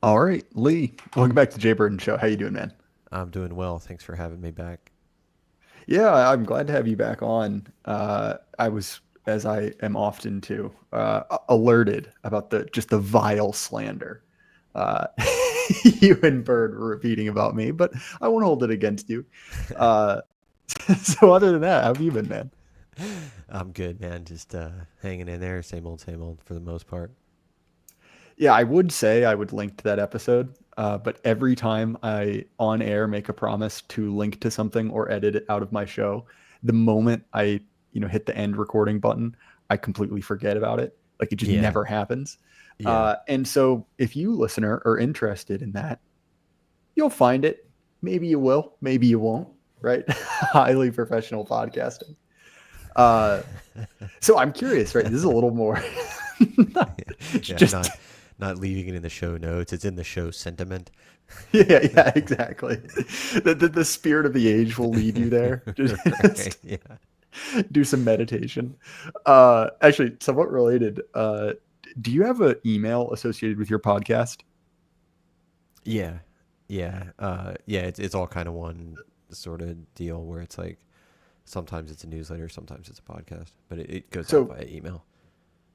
All right, Lee. Welcome back to Jay Burton Show. How you doing, man? I'm doing well. Thanks for having me back. Yeah, I'm glad to have you back on. I was, as I am often too, alerted about the vile slander uh, you and Bird were repeating about me, but I won't hold it against you. Uh, so other than that, how have you been, man? I'm good, man. Just hanging in there, same old for the most part. Yeah, I would say I would link to that episode, but every time I on air make a promise to link to something or edit it out of my show, the moment I hit the end recording button, I completely forget about it. Like it just Yeah, never happens. yeah, And so, if you listener are interested in that, you'll find it. Maybe you will, maybe you won't. Right? Highly professional podcasting. Uh, so I'm curious, right? This is a little more. yeah. Just Not leaving it in the show notes. It's in the show sentiment. yeah, yeah, exactly. The spirit of the age will lead you there. Right? Just Yeah, do some meditation. Actually, somewhat related. Do you have an email associated with your podcast? yeah, yeah. Yeah. It's all kind of one sort of deal where it's like sometimes it's a newsletter, sometimes it's a podcast, but it goes out So, via email.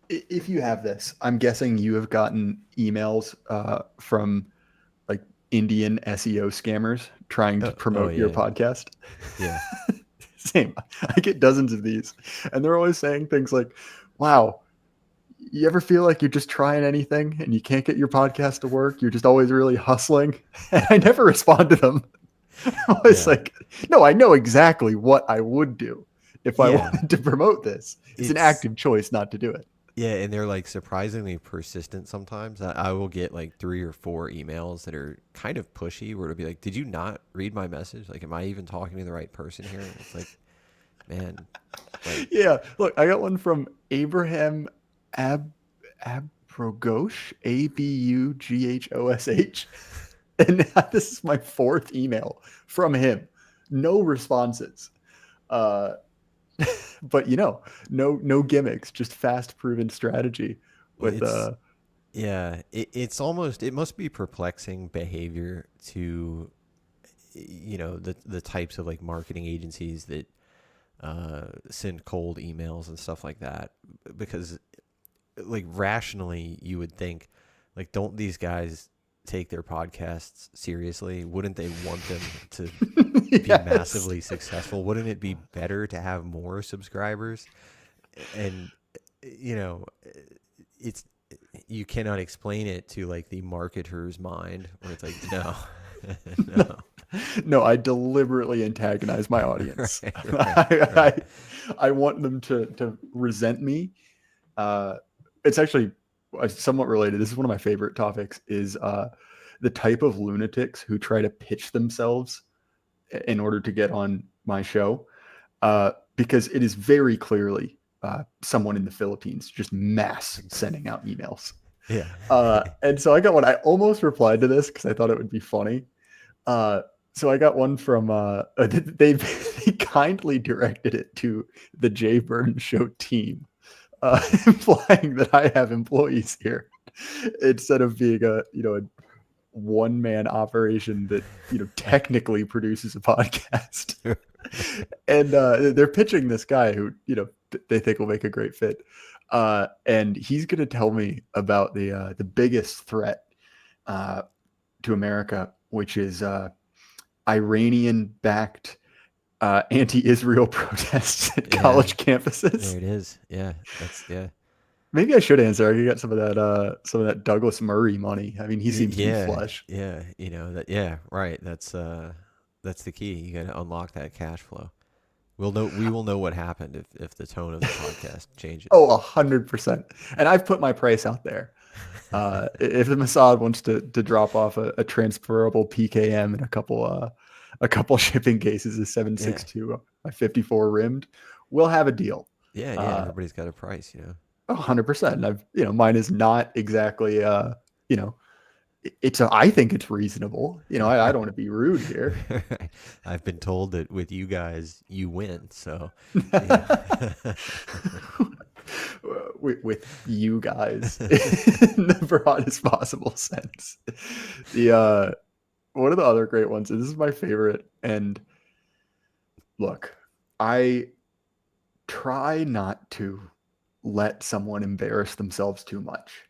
if you have this, I'm guessing you have gotten emails from like Indian SEO scammers trying to Oh promote your yeah, podcast. yeah, Same. I get dozens of these, and they're always saying things like, "Wow, you ever feel like you're just trying anything and you can't get your podcast to work? You're just always really hustling." And I never respond to them. I'm always yeah, like, no, I know exactly what I would do if I yeah. wanted to promote this. It's an It's active choice not to do it. Yeah, and they're like surprisingly persistent sometimes. I will get like three or four emails that are kind of pushy where it'll be like, did you not read my message? Like, am I even talking to the right person here? And it's like, man, like, Yeah. Look, I got one from Abraham Ab Abrogosh, Abughosh. And this is my fourth email from him. No responses. Uh, but no gimmicks, just fast proven strategy with it's, yeah, it's almost, it must be perplexing behavior to, the types of like marketing agencies that send cold emails and stuff like that. Because like rationally you would think like don't these guys take their podcasts seriously? Wouldn't they want them to be yes. massively successful? Wouldn't it be better to have more subscribers? And you know, it's you cannot explain it to like the marketer's mind where it's like no. No, No. no, I deliberately antagonize my audience. Right, right, I, right. I want them to resent me. Uh, it's actually somewhat related. This is one of my favorite topics is the type of lunatics who try to pitch themselves in order to get on my show, because it is very clearly someone in the Philippines just mass sending out emails. Yeah. And so I got one. I almost replied to this because I thought it would be funny. Uh, so I got one from they kindly directed it to the Jay Burton Show team, implying that I have employees here instead of being a one man operation that technically produces a podcast. And they're pitching this guy who they think will make a great fit, and he's going to tell me about the biggest threat uh, to America, which is Iranian backed anti-Israel protests at Yeah. college campuses. There it is. Yeah. Yeah. Maybe I should answer. I could get some of that Douglas Murray money. I mean, he seems to be Yeah, flush. yeah, that yeah, right. That's the key. You got to unlock that cash flow. We will know what happened if the tone of the podcast changes. Oh, 100%. And I've put my price out there. If the Mossad wants to drop off a transferable PKM and a couple shipping cases of Yeah. 7.62 by 54 rimmed, we'll have a deal. Yeah, yeah, Uh, everybody's got a price. 100%. And mine is not exactly you know, I think it's reasonable. I don't want to be rude here. I've been told that with you guys you win, so yeah. with you guys in the broadest possible sense. The one of the other great ones, and this is my favorite, and look, I try not to let someone embarrass themselves too much.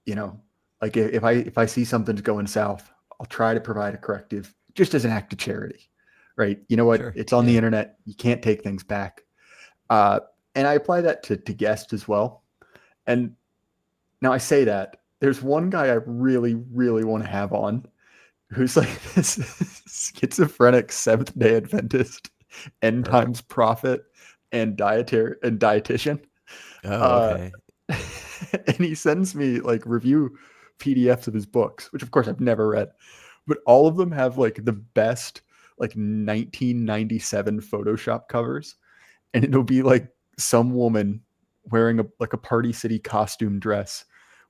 You know, like if I see something's going south, I'll try to provide a corrective just as an act of charity, right? You know what? Sure. It's on the Yeah. internet. You can't take things back. Uh, and I apply that to guests as well. And now I say that there's one guy I really, really want to have on who's like this schizophrenic Seventh Day Adventist, end Perfect. times prophet, and dietitian. Oh, Uh, okay. and he sends me like review PDFs of his books, which of course I've never read, but all of them have like the best like 1997 Photoshop covers, and it'll be like some woman wearing a Party City costume dress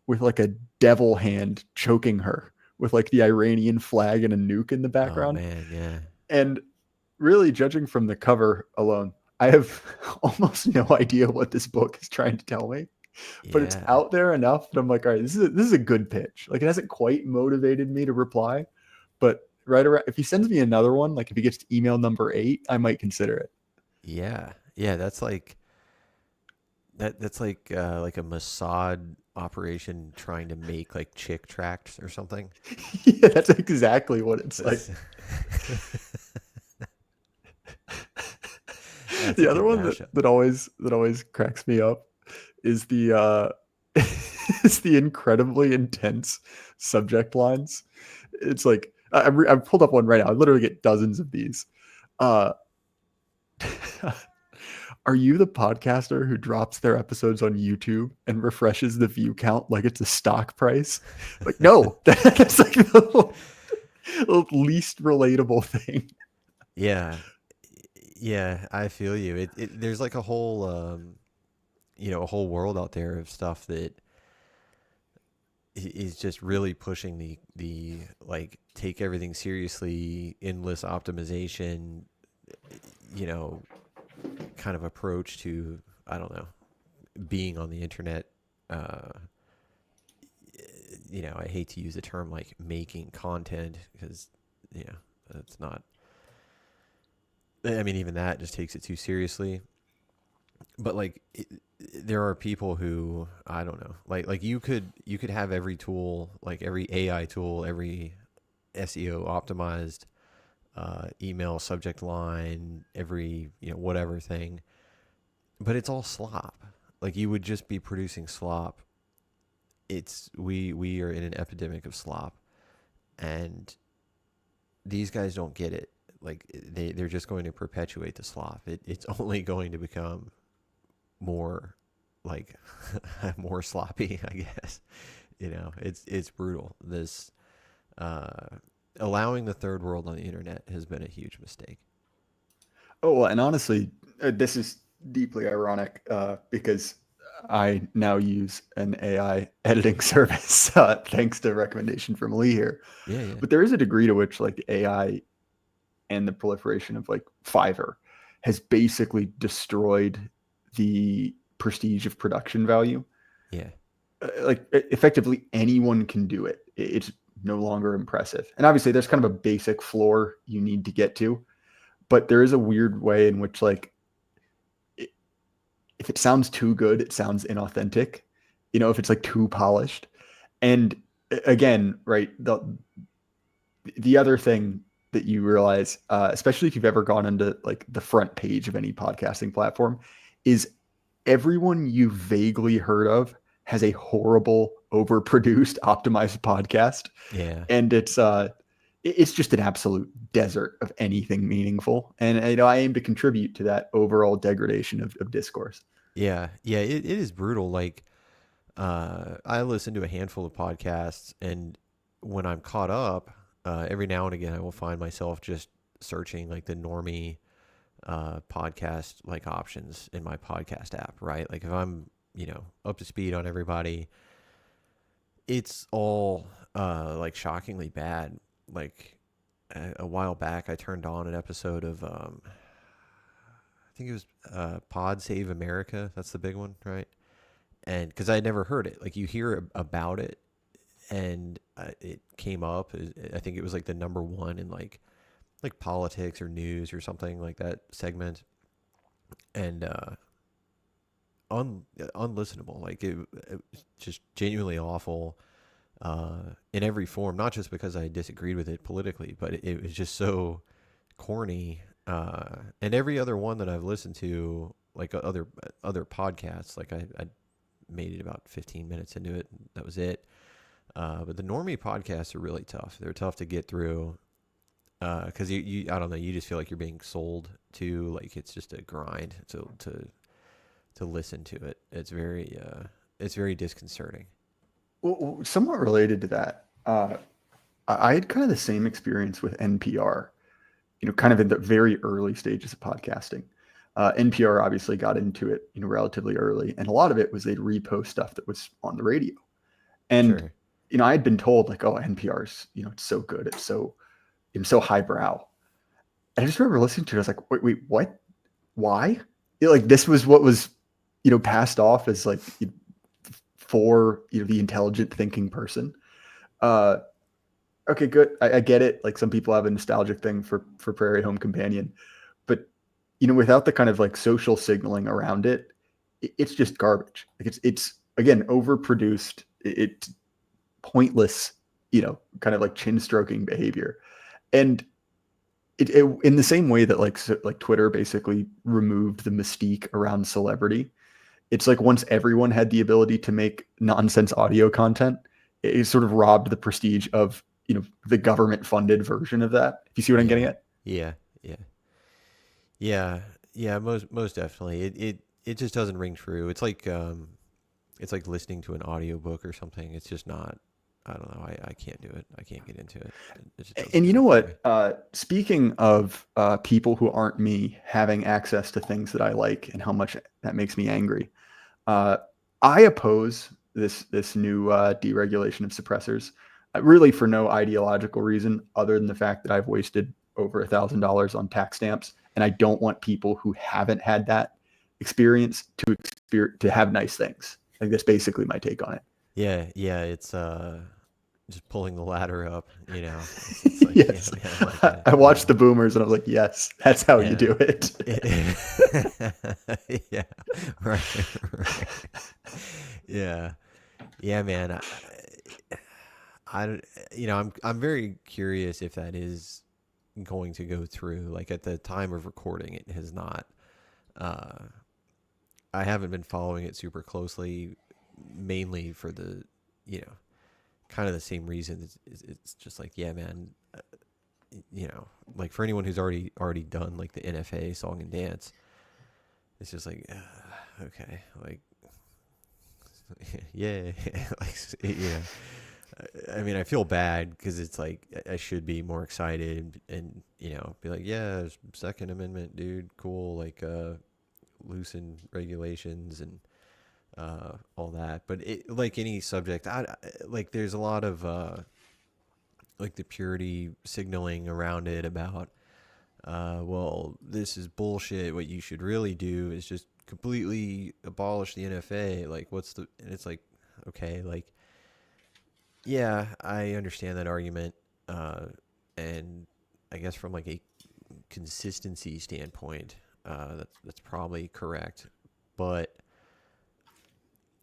with like a devil hand choking her with like the Iranian flag and a nuke in the Oh background. man, yeah. And really, judging from the cover alone, I have almost no idea what this book is trying to tell me, but it's Yeah. out there enough that I'm like, all right, this is a good pitch. Like it hasn't quite motivated me to reply, but right around if he sends me another one, like if he gets to email number 8, I might consider it. Yeah. Yeah, that's like a Mossad operation trying to make like chick tracts or something. Yeah, that's exactly what it's like. That's that's a The other good one mashup. that always cracks me up is the is the incredibly intense subject lines. It's like I've pulled up one right now. I literally get dozens of these. Uh, are you the podcaster who drops their episodes on YouTube and refreshes the view count like it's a stock price? Like, no, that's like the least relatable thing. Yeah. Yeah, I feel you. There's like a whole a whole world out there of stuff that is just really pushing the like take everything seriously, endless optimization, you know, kind of approach to, I don't know, being on the internet. Uh, I hate to use the term like making content because, you know, it's not. I mean, even that just takes it too seriously. But like, there are people who I don't know, like you could have every tool, like every AI tool, every SEO optimized email subject line, every whatever thing, but it's all slop. Like you would just be producing slop. We are in an epidemic of slop, and these guys don't get it. Like they're just going to perpetuate the slop. It's only going to become more like more sloppy, I guess. It's brutal. This allowing the third world on the internet has been a huge mistake. Oh, well, and honestly, this is deeply ironic because I now use an AI editing service thanks to a recommendation from Lee here. Yeah, yeah, But there is a degree to which like the AI and the proliferation of like Fiverr has basically destroyed the prestige of production value. yeah, Like effectively anyone can do it. It's no longer impressive. And obviously there's kind of a basic floor you need to get to, but there is a weird way in which like if it sounds too good, it sounds inauthentic. If it's like too polished. And again, right, the other thing that you realize, especially if you've ever gone into like the front page of any podcasting platform, is everyone you vaguely heard of has a horrible, overproduced, optimized podcast, yeah, and it's just an absolute desert of anything meaningful. And I aim to contribute to that overall degradation of discourse. yeah, yeah. It is brutal. Like, I listen to a handful of podcasts, and when I'm caught up, every now and again, I will find myself just searching like the normie podcast like options in my podcast app, right? Like if I'm, up to speed on everybody, it's all like shockingly bad. Like a while back, I turned on an episode of I think it was Pod Save America. That's the big one, right? and because I had never heard it, like you hear about it, and it came up. I think it was like the number one in like politics or news or something like that segment, and unlistenable. Like it was just genuinely awful in every form. Not just because I disagreed with it politically, but it was just so corny. And every other one that I've listened to, like other podcasts, like I made it about 15 minutes into it. And that was it. But the normie podcasts are really tough. They're tough to get through because I don't know, you just feel like you're being sold to, like it's just a grind to listen to it. It's very disconcerting. Well, somewhat related to that, I had kind of the same experience with NPR. Kind of in the very early stages of podcasting. NPR obviously got into it, relatively early, and a lot of it was they'd repost stuff that was on the radio. And Sure. I had been told like, oh, NPR's, it's so good, it's so highbrow. And I just remember listening to it. I was like, wait, what? Why? Like this was what was, passed off as like for the intelligent thinking person. Uh, okay, good. I get it. Like some people have a nostalgic thing for Prairie Home Companion, but without the kind of like social signaling around it, it's just garbage. Like it's again overproduced. It's pointless, kind of like chin stroking behavior, and it in the same way that like Twitter basically removed the mystique around celebrity. It's like once everyone had the ability to make nonsense audio content, it sort of robbed the prestige of the government funded version of that. If you see what I'm getting Yeah. at? Yeah. Yeah. Yeah. Yeah. Most definitely. It just doesn't ring true. It's like listening to an audiobook or something. It's just not. I don't know. I can't do it. I can't get into it. It just doesn't And you do know it for me. what? Speaking of people who aren't me having access to things that I like and how much that makes me angry, uh, I oppose this new deregulation of suppressors, really for no ideological reason other than the fact that I've wasted over $1,000 on tax stamps, and I don't want people who haven't had that experience to have nice things. Like that's basically my take on it. Yeah. Yeah. It's just pulling the ladder up. You know. It's like yeah, Yes, man. Like I you watched know. the Boomers and I was like, yes, that's how you Yeah. do it. Yeah. Right. Right. Yeah. Yeah, man. I, I'm very curious if that is going to go through. Like at the time of recording, it has not. Uh, I haven't been following it super closely, mainly for the, you know, kind of the same reason. It's just like, yeah, man. You know, like for anyone who's already done like the NFA song and dance, it's just like, okay, like, yeah, like, I mean, I feel bad because it's like I should be more excited and be like, yeah, Second Amendment, dude, cool, like loosen regulations and all that. But it, like any subject, like there's a lot of like the purity signaling around it about, well, this is bullshit. What you should really do is just completely abolish the NFA. Like, what's the? And it's like, okay, like yeah, I understand that argument, uh, and I guess from like a consistency standpoint, that's probably correct. But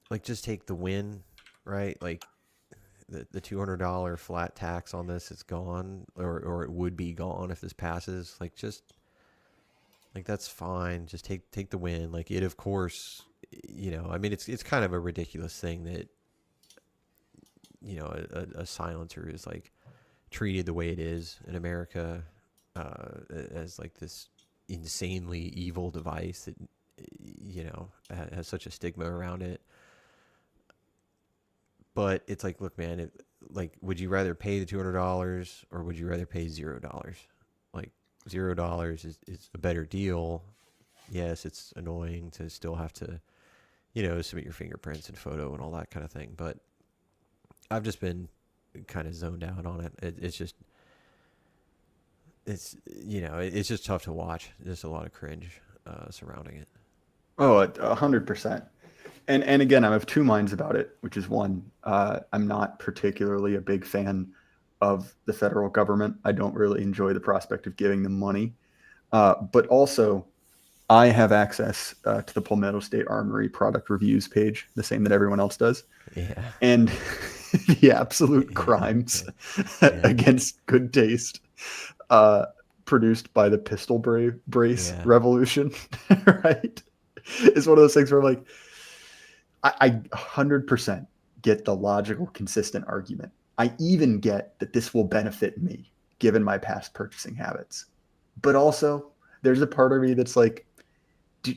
like, just take the win, right? Like the $200 flat tax on this is gone, or it would be gone if this passes. Like, just like that's fine. Just take the win. Like it, of course, I mean, it's kind of a ridiculous thing that a silencer is like treated the way it is in America, as like this insanely evil device that has such a stigma around it. But it's like, look, man, like, would you rather pay the $200 or would you rather pay $0? Like $0 is a better deal. Yes, it's annoying to still have to submit your fingerprints and photo and all that kind of thing, but I've just been kind of zoned out on it. It's just it's just tough to watch. Just a lot of cringe surrounding it. Oh, 100%. And again, I'm of two minds about it, which is one, I'm not particularly a big fan of the federal government. I don't really enjoy the prospect of giving them money. But also, I have access to the Palmetto State Armory product reviews page, the same that everyone else does. Yeah. And the absolute Yeah. crimes Yeah. against good taste uh, produced by the pistol brace Yeah. revolution, right? It's one of those things where I'm like, I 100% get the logical, consistent argument. I even get that this will benefit me given my past purchasing habits. But also, there's a part of me that's like,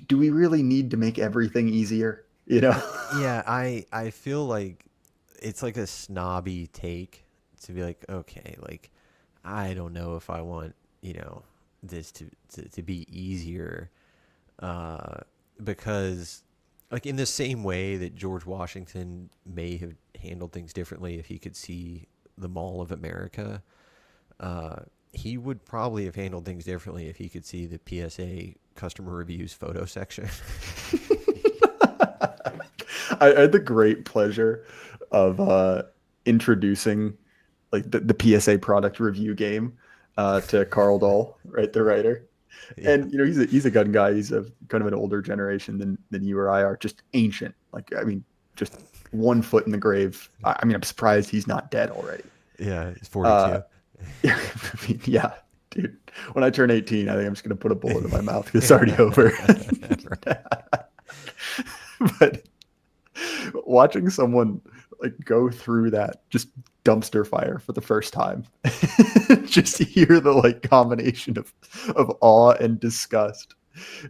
do we really need to make everything easier? You know? Yeah, I feel like it's like a snobby take to be like, okay, like I don't know if I want, this to be easier. Uh, because like in the same way that George Washington may have handled things differently if he could see the Mall of America, uh, he would probably have handled things differently if he could see the PSA customer reviews photo section. I had the great pleasure of introducing like the PSA product review game to Carl Dahl, right, the writer. Yeah, And he's a gun guy. He's a kind of an older generation than you or I are, just ancient. Like I mean, just one foot in the grave. I mean, I'm surprised he's not dead already. yeah, he's Uh, 42. I mean, yeah, dude. When I turn 18, I think I'm just gonna put a bullet in my mouth because it's already over. Right. But watching someone like go through that just dumpster fire for the first time, just to hear the like combination of awe and disgust,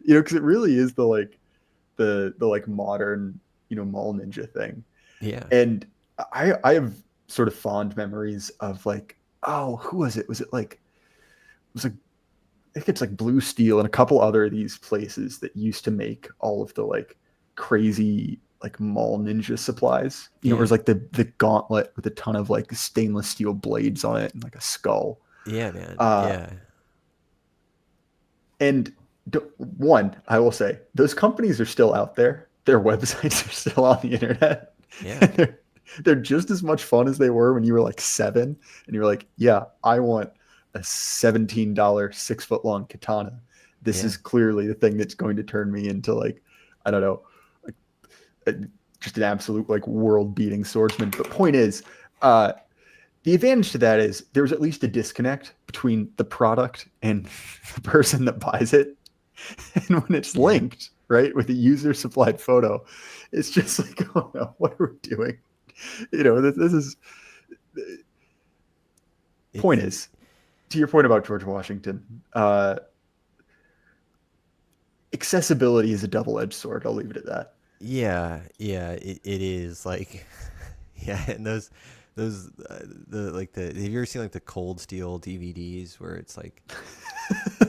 because it really is the like modern mall ninja thing. Yeah, And I have sort of fond memories of like, oh, who was it? It was like I think it's like Blue Steel and a couple other of these places that used to make all of the like crazy like mall ninja supplies. It yeah, was like the gauntlet with a ton of like stainless steel blades on it and like a skull. yeah, man. Uh, Yeah, and one, I will say, those companies are still out there. Their websites are still on the internet. yeah, And they're just as much fun as they were when you were like 7 and you were like, yeah, I want a $17 6 foot long katana. This yeah, is clearly the thing that's going to turn me into like, I don't know, like a, just an absolute like world beating swordsman. But point is, uh, the advantage to that is there's at least a disconnect between the product and the person that buys it. And when it's yeah. linked, right, with a user supplied photo, it's just like, oh no, what are we doing? This is It, point is to your point about George Washington. Accessibility is a double edged sword. I'll leave it at that. yeah, yeah. It is like, yeah, and those the like the have you ever seen like the Cold Steel DVDs where it's like,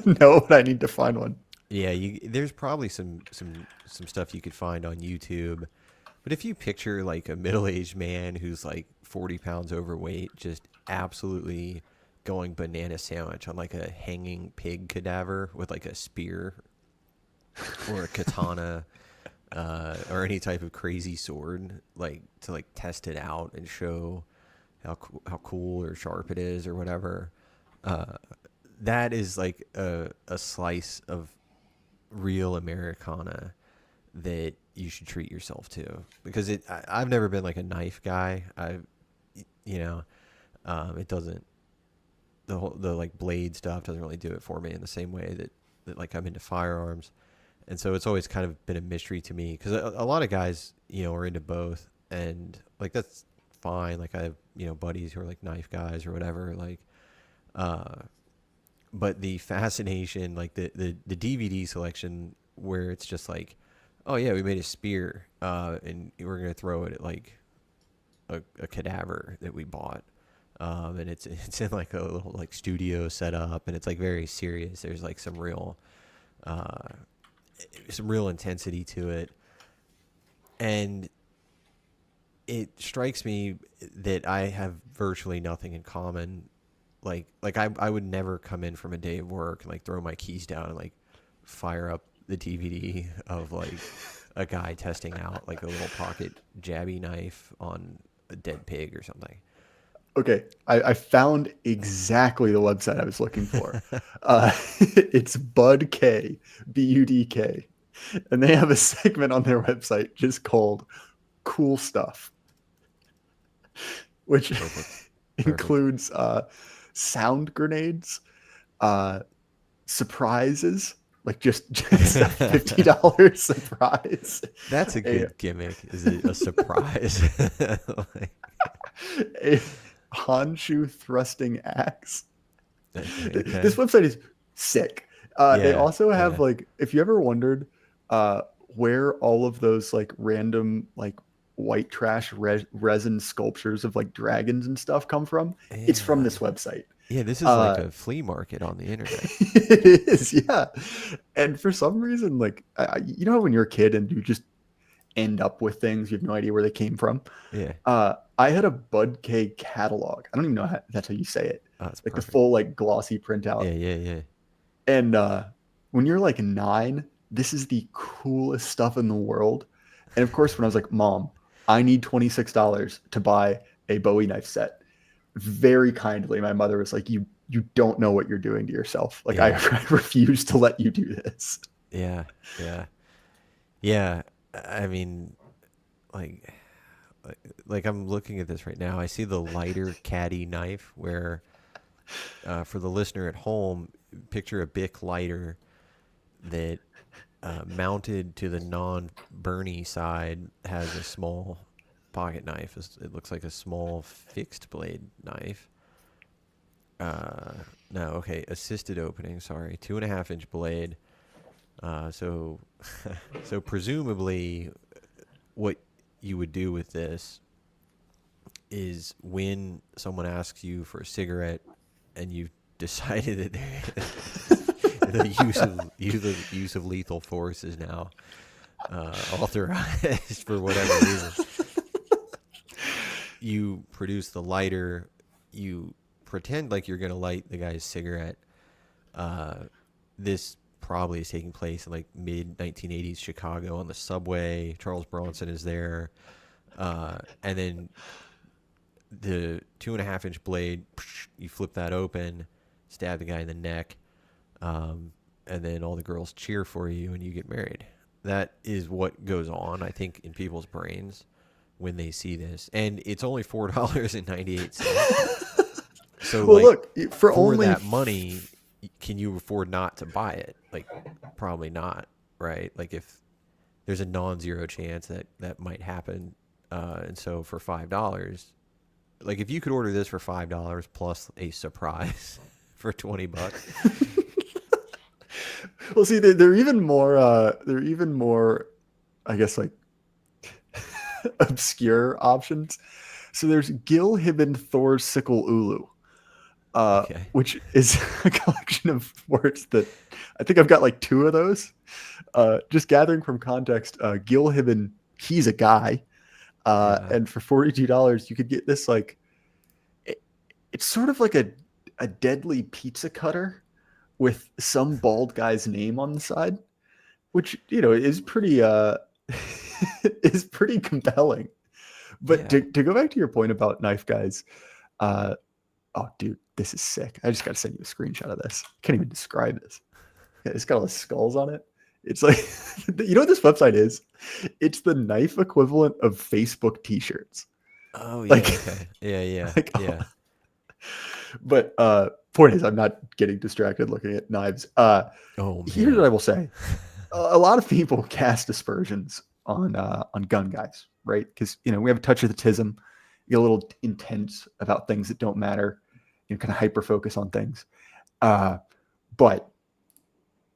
No, but I need to find one. yeah, there's probably some stuff you could find on YouTube. But if you picture like a middle-aged man who's like 40 pounds overweight, just absolutely going banana sandwich on like a hanging pig cadaver with like a spear or a katana, or any type of crazy sword, like to like test it out and show how cool or sharp it is or whatever. Uh, that is like a slice of real Americana that you should treat yourself to, because I've never been like a knife guy. You know, it doesn't, the like blade stuff doesn't really do it for me in the same way that like I'm into firearms. And so it's always kind of been a mystery to me because a lot of guys, are into both, and like that's fine. Like I have, buddies who are like knife guys or whatever, like, uh, but the fascination, like the DVD selection where it's just like, oh yeah, we made a spear, and we're gonna throw it at like a cadaver that we bought, and it's in like a little like studio setup, and it's like very serious. There's like uh, some real intensity to it, and it strikes me that I have virtually nothing in common. I would never come in from a day of work and like throw my keys down and like fire up the DVD of like a guy testing out like a little pocket jabby knife on a dead pig or something. Okay, I found exactly the website I was looking for. It's Bud K, Budk, and they have a segment on their website just called "Cool Stuff," which Perfect. Perfect. includes sound grenades, uh, surprises, like just a $50 surprise, That's a a, good gimmick. Is it a surprise? Like, a Honshu thrusting axe. This okay. website is sick. They Yeah. also have Yeah. like, if you ever wondered where all of those like random like white trash resin sculptures of like dragons and stuff come from, it's from Yeah. this website. Yeah. This is like Uh, a flea market on the internet. it is, yeah. And for some reason, like, you know, when you're a kid and you just end up with things, you have no idea where they came from. Yeah. I had a Bud K catalog. I don't even know how that's how you say it. Oh, that's Like the perfect. full like glossy printout. Yeah. Yeah. Yeah. And when you're like 9, this is the coolest stuff in the world. And of course, when I was like, Mom, I need $26 to buy a Bowie knife set. Very kindly, my mother was like, you don't know what you're doing to yourself. Like I, Yeah. I refuse to let you do this. Yeah. Yeah. Yeah. I mean, like, like I'm looking at this right now. I see the lighter caddy knife where, for the listener at home, picture a Bic lighter that mounted to the non-Bernie side has a small pocket knife. It looks like a small fixed blade knife. No, okay, assisted opening. Sorry, 2.5 inch blade. So, so presumably, what you would do with this is when someone asks you for a cigarette and you've decided that the use of lethal force is now authorized for whatever reason, you produce the lighter, you pretend like you're gonna light the guy's cigarette. Uh, this probably is taking place in like mid 1980s Chicago on the subway. Charles Bronson is there, and then the 2.5 inch blade, you flip that open, stab the guy in the neck, and then all the girls cheer for you and you get married. That is what goes on, I think, in people's brains when they see this. And it's only $4.98. So, Well, like, look, for for only that money, can you afford not to buy it? Like, probably not, right? Like, if there's a non-zero chance that that might happen, and so for $5, like if you could order this for $5 plus a surprise for $20. well, see, they're even more. They're even more, I guess, like obscure options. So there's Gil Hibben Thor's Sickle Ulu, Okay. which is a collection of words that I think I've got like 2 of those. Just gathering from context, Gil Hibben, he's a guy, Yeah. and for $42 you could get this like it's sort of like a deadly pizza cutter with some bald guy's name on the side, which you know is pretty is pretty compelling. But Yeah. to go back to your point about knife guys, uh, oh dude, this is sick. I just got to send you a screenshot of this. I can't even describe this. Yeah, it's got all the skulls on it. It's like you know what this website is? It's the knife equivalent of Facebook T-shirts. Oh Like, yeah. Okay. Yeah. Yeah. like, Yeah. but point is, I'm not getting distracted looking at knives. Oh Here's what man. I will say: a lot of people cast aspersions on gun guys, right? Because you know we have a touch of the tism, you get a little intense about things that don't matter, you know, kind of hyper focus on things. Uh, but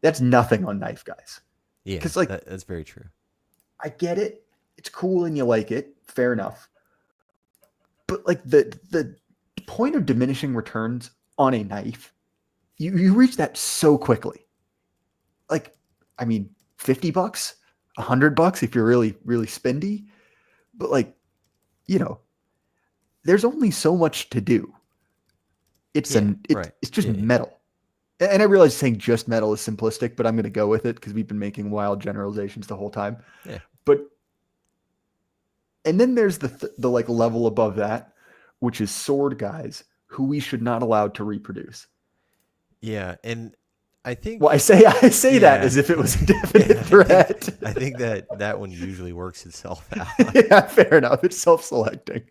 that's nothing on knife guys. Yeah. Because like That's very true. I get it, it's cool and you like it, fair enough. But like the point of diminishing returns on a knife, you reach that so quickly. Like, I mean, $50, $100 if you're really spendy. But like, you know, there's only so much to do. Yeah. Right. It's just Yeah. Yeah. metal. And I realize saying just metal is simplistic, but I'm going to go with it because we've been making wild generalizations the whole time. Yeah. But and then there's the like level above that, which is sword guys who we should not allow to reproduce. Yeah, and I Well, think I say that yeah, as if it was a definite yeah, threat. I think that that one usually works itself out. Yeah, fair enough. It's self-selecting.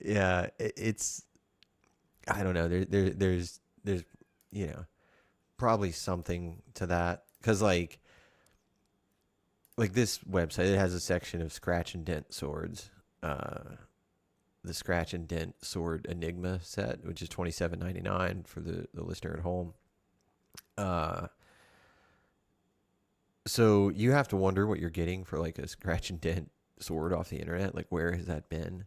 Yeah, it's I don't know. There's you know probably something to that because like this website, it has a section of scratch and dent swords. The scratch and dent sword Enigma set, which is $27.99 for the listener at home. Uh, so you have to wonder what you're getting for like a scratch and dent sword off the internet. Like, where has that been?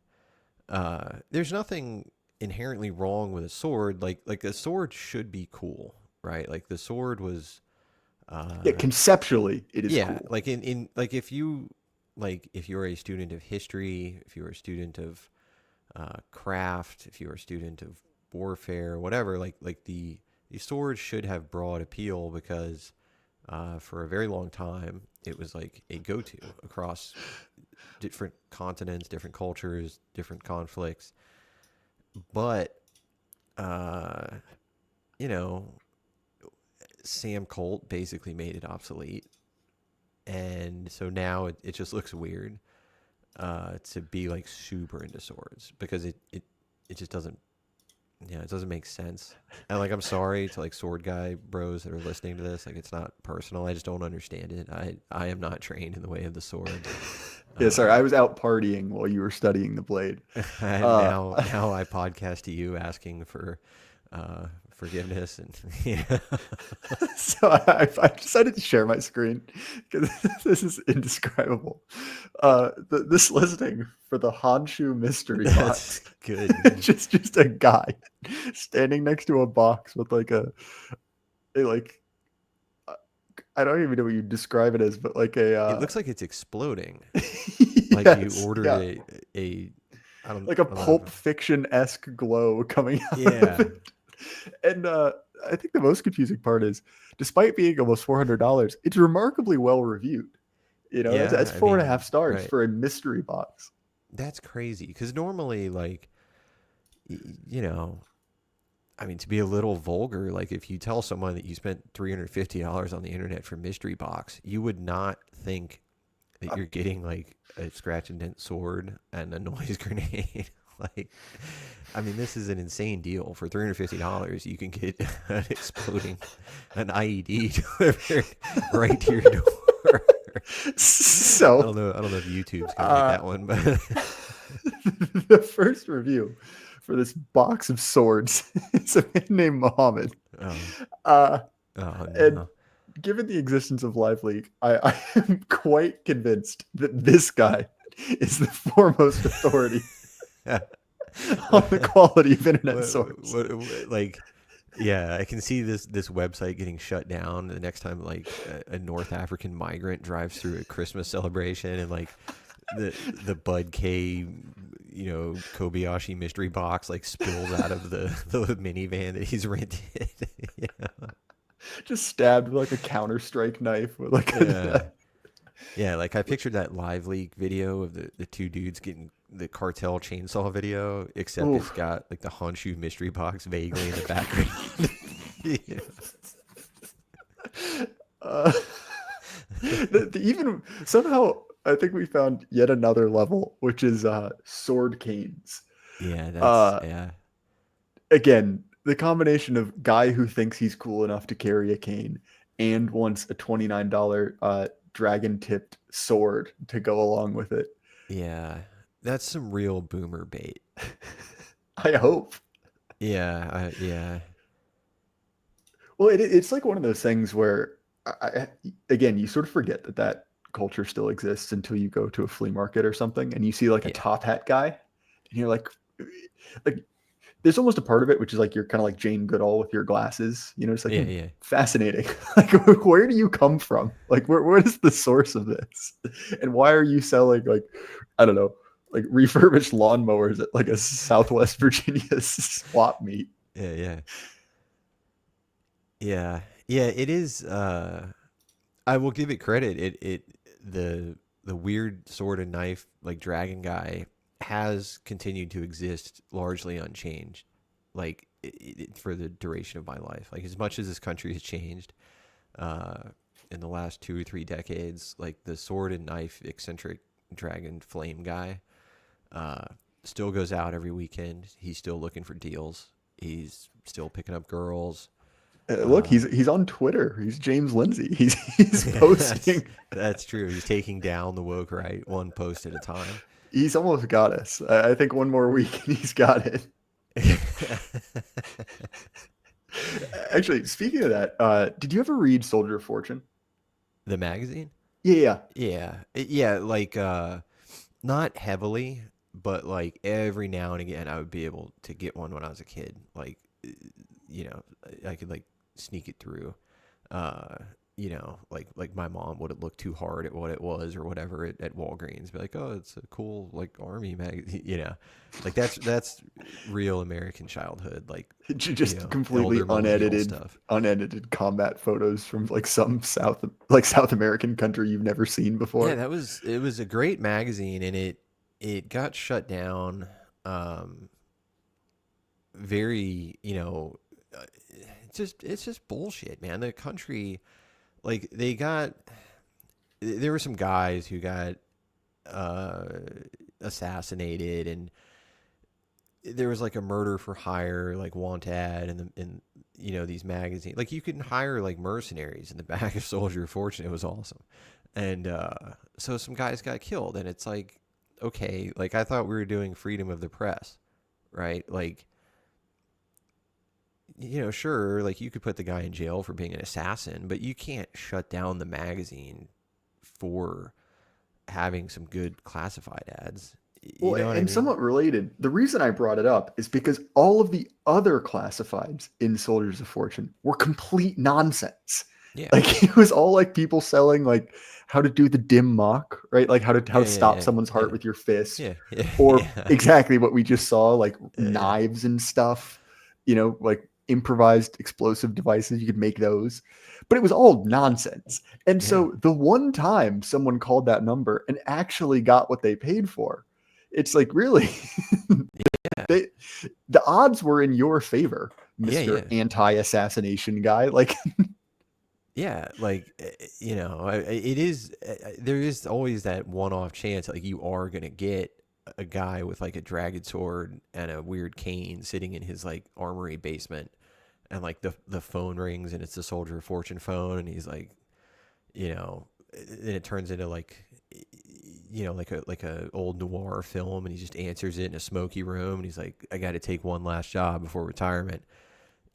There's nothing inherently wrong with a sword. Like a sword should be cool, right? Like the sword was, Yeah, uh, conceptually, it is yeah. cool. Like in like if you're a student of history, if you're a student of craft, if you're a student of warfare, whatever, like the sword should have broad appeal because for a very long time it was like a go-to across different continents, different cultures, different conflicts. But uh, you know, Sam Colt basically made it obsolete, and so now it just looks weird to be like super into swords because it just doesn't. Yeah, it doesn't make sense. And like, I'm sorry to like sword guy bros that are listening to this. Like, it's not personal. I just don't understand it. I am not trained in the way of the sword. Yeah, sorry, Uh, I was out partying while you were studying the blade. and Uh, now I podcast to you asking for forgiveness and yeah. so I decided to share my screen because this is indescribable. This listing for the Honshu mystery That's box, good. just a guy standing next to a box with like a like uh, I don't even know what you describe it as, but like a It looks like it's exploding. Like you yes, ordered yeah, a like a I don't know. Pulp Fiction esque glow coming out of Yeah. it. And I think the most confusing part is, despite being almost $400, it's remarkably well reviewed. You know, that's Yeah, I four and a half mean, stars right. for a mystery box. That's crazy because normally, like, you know, I mean, to be a little vulgar, like if you tell someone that you spent $350 on the internet for mystery box, you would not think that Uh, you're getting like a scratch and dent sword and a noise grenade. Like, I mean, this is an insane deal. For $350, you can get an exploding, an IED delivered right to your door. so, I don't know if YouTube's gonna get uh, that one, but the first review for this box of swords is a man named Mohammed. oh, Uh, oh and no. given the existence of Live Leak, I am quite convinced that this guy is the foremost authority on the quality of internet swords. Like, yeah, I can see this website getting shut down the next time like a North African migrant drives through a Christmas celebration and like the Bud K, Kobayashi mystery box like spills out of the minivan that he's rented. Yeah. Just stabbed with like a Counter Strike knife with like Yeah. Yeah, like I pictured that live leak video of the two dudes getting the cartel chainsaw video, except it's oof. got like the Honshu mystery box vaguely in the background. Yeah. Uh, even somehow, I think we found yet another level, which is sword canes. Yeah, that's Uh, yeah. Again, the combination of guy who thinks he's cool enough to carry a cane and wants a $29 dragon tipped sword to go along with it. Yeah. That's some real boomer bait. I hope. Yeah. Well, it's like one of those things where, again, you sort of forget that that culture still exists until you go to a flea market or something and you see like a Yeah. top hat guy, and you're like, there's almost a part of it which is like you're kind of like Jane Goodall with your glasses. You know, it's like Yeah. fascinating. Like, where do you come from? Like, what is the source of this, and why are you selling like, I don't know, like refurbished lawnmowers at like a Southwest Virginia swap meet? Yeah. Yeah. Yeah, it is I will give it credit. It the weird sword and knife like dragon guy has continued to exist largely unchanged, like for the duration of my life. Like as much as this country has changed uh, in the last 2 or 3 decades, like the sword and knife eccentric dragon flame guy uh, still goes out every weekend. He's still looking for deals. He's still picking up girls. Look, Uh, he's on Twitter. He's James Lindsay. He's that's posting. that's true. He's taking down the woke right one post at a time. He's almost got us. I think one more week and he's got it. Actually, speaking of that, did you ever read Soldier of Fortune? The magazine? Yeah, Yeah, like not heavily, but like every now and again I would be able to get one when I was a kid. Like you know, I could like sneak it through. Uh, like my mom wouldn't look too hard at what it was or whatever at Walgreens. Be like, oh, it's a cool like army magazine. Like that's real American childhood. Like just completely elder millennial stuff. unedited combat photos from like some South American country you've never seen Yeah, before. it was a great magazine, and it got shut down. Um, very it's just bullshit, man. The country, like there were some guys who got uh assassinated, and there was like a murder for hire like want ad in these magazines. Like you can hire like mercenaries in the back of Soldier of Fortune. It was awesome. And so some guys got killed, and it's like, okay, like I thought we were doing freedom of the press, right? Like, sure, like you could put the guy in jail for being an assassin, but you can't shut down the magazine for having some good classified ads. You Well, know what I and mean? somewhat related, the reason I brought it up is because all of the other classifieds in Soldiers of Fortune were complete nonsense. Yeah. Like it was all like people selling like how to do the dim mock, right? Like how to Yeah, stop yeah, someone's heart yeah, with your fist, yeah, yeah, or yeah, exactly what we just saw, like yeah, knives and stuff, like improvised explosive devices. You could make those, but it was all nonsense. And yeah, so the one time someone called that number and actually got what they paid for, it's like really yeah, they the odds were in your favor, yeah, Mr. yeah. Anti-assassination guy. Like Yeah, like it is. There is always that one-off chance, like you are gonna get a guy with like a dragon sword and a weird cane sitting in his like armory basement, and like the phone rings and it's the Soldier of Fortune phone, and he's like, then it turns into like, like a old noir film, and he just answers it in a smoky room, and he's like, I got to take one last job before retirement.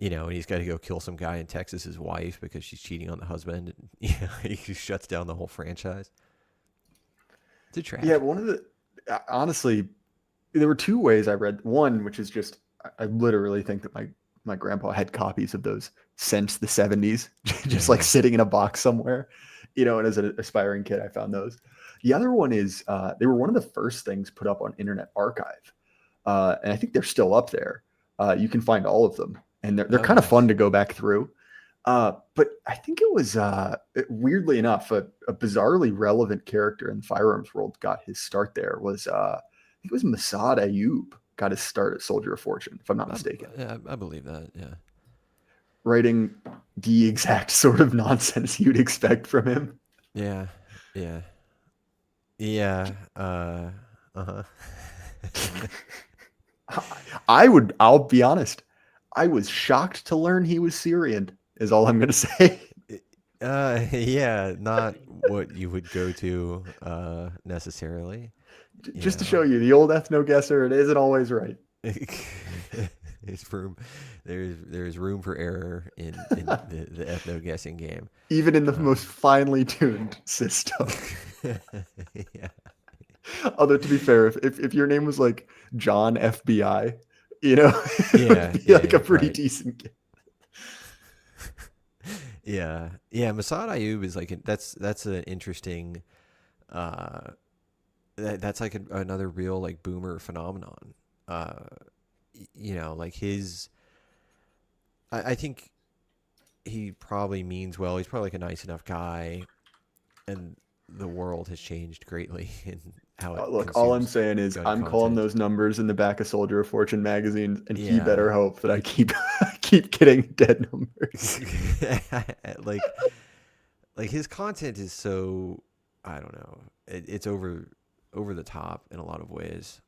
And he's got to go kill some guy in Texas, his wife, because she's cheating on the husband. And, he shuts down the whole franchise. It's a yeah, tragedy. one of the honestly, there were two ways I read. One, which is just I literally think that my grandpa had copies of those since the 70s, Yeah, just like yeah. sitting in a box somewhere, and as an aspiring kid, I found those. The other one is they were one of the first things put up on Internet Archive, and I think they're still up there. You can find all of them, and they're Oh, kind of fun nice. to go back through. But I think it was weirdly enough a bizarrely relevant character in the firearms world got his start there. Was I think it was Masad Ayub got his start at Soldier of Fortune, if I'm not I, mistaken, yeah, I believe that. Yeah. writing the exact sort of nonsense you'd expect from him. Yeah. Yeah. Yeah. Uh huh. I'll be honest, I was shocked to learn he was Syrian, is all I'm going to say. Yeah, not what you would go to necessarily. You Just to know, show you, the old ethno guesser, it isn't always right. there's room, there's room for error in the ethno guessing game. Even in the most Um, finely tuned system. yeah, Although to be fair, if your name was like John FBI, it would yeah, be yeah, like a yeah, pretty right. decent game. Yeah, yeah. Masad Ayub is like that's an interesting. Uh, that's like another real like boomer phenomenon. Uh, like his. I think he probably means well. He's probably like a nice enough guy, and the world has changed greatly in how it Look, all I'm consumes saying is gun I'm calling content. those numbers in the back of Soldier of Fortune magazine, and he Yeah. better hope that I keep keep getting dead numbers. like his content is so, I don't know. It's over the top in a lot of ways.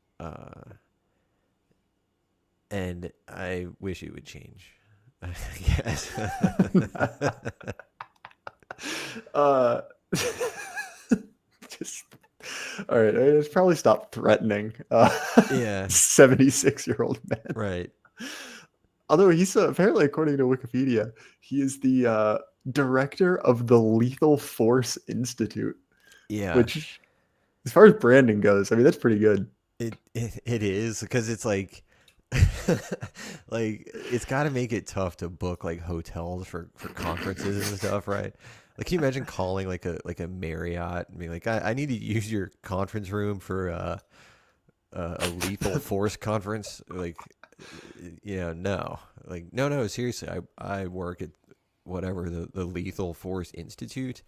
And I wish it would change. I guess. uh, just all right. I should probably stop threatening Yeah, 76-year-old man. right. Although he's apparently, according to Wikipedia, he is the director of the Lethal Force Institute, Yeah. which, as far as branding goes, I mean that's pretty good. It is because it's like like it's got to make it tough to book like hotels for conferences and stuff, right? Like, can you imagine calling like a Marriott and being like, I need to use your conference room for a lethal force conference? Like, no, like no, seriously, I work at whatever the Lethal Force Institute.